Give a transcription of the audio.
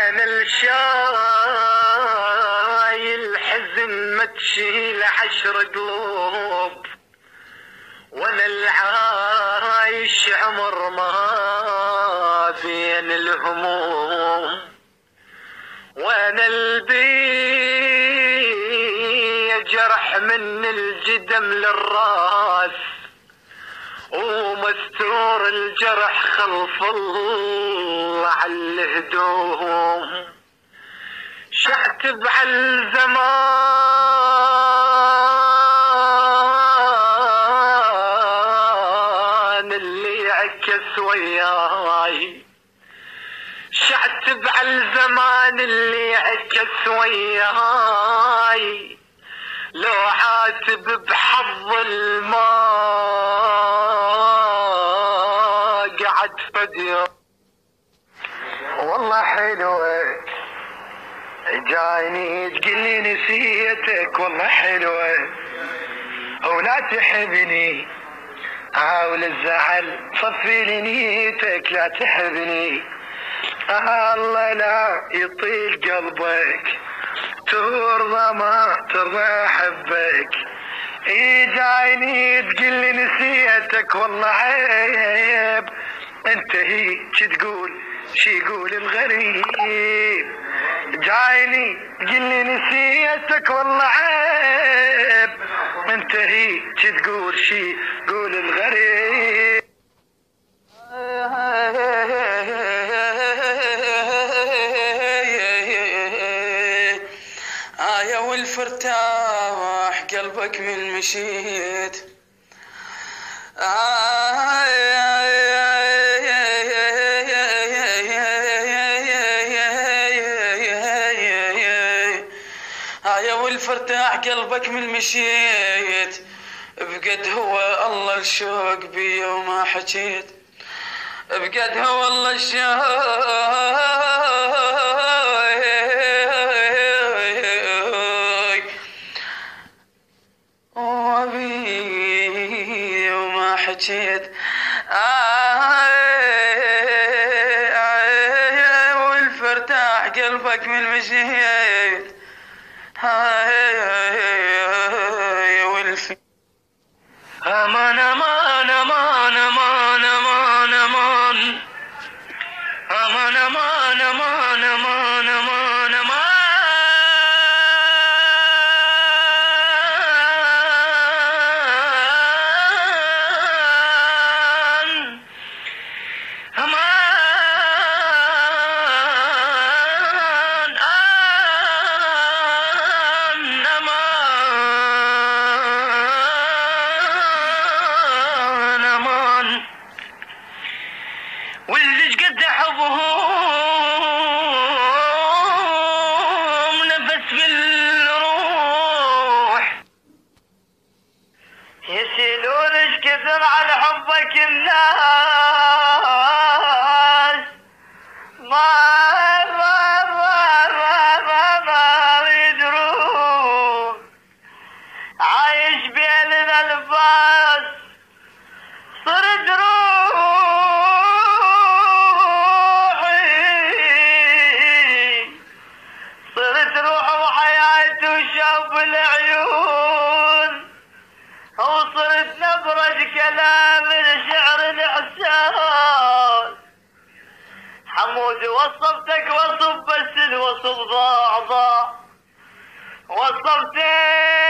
وانا الشايل حزن ما تشيل 10 قلوب، وانا العايش عمر ما بين الهموم، وانا البي جرح من الجدم للراس، ومستور الجرح خلف الله على الهدوم. شعتب على الزمان اللي عكس وياي، شعتب على الزمان اللي عكس وياي، لو عاتب بحظ الماء قعد فديو. والله حلوة جايني تقلي نسيتك، والله حلوة ولا تحبني، حاول الزعل صفي لي نيتك لا تحبني، الله لا يطيل قلبك ترضى ما ترضى احبك. جايني تقلي نسيتك والله عيب، انت هي تقول شي يقول الغريب. جايني تقلي نسيتك والله عيب، انت هي تقول شي يقول الغريب. يا والفرتاح قلبك من مشيت، يا والفرتاح قلبك من مشيت، بقد هو الله الشوق بي وما حكيت، بقد هو الله الشوق وبي وما حكيت. والفرتاح قلبك من مشيت، امان امان امان امان امان امان امان امان امان امان امان واللي قد حبهم نفس بالروح، يسيلون ايش كثر على حبك الناس، ما يدرون عايش بين الالفاظ صرت روح وحياتي وشوف العيون، وصرت نبرة كلام الشعر الاحساس. حمود وصفتك وصف بس الوصف ضاع، وصفتك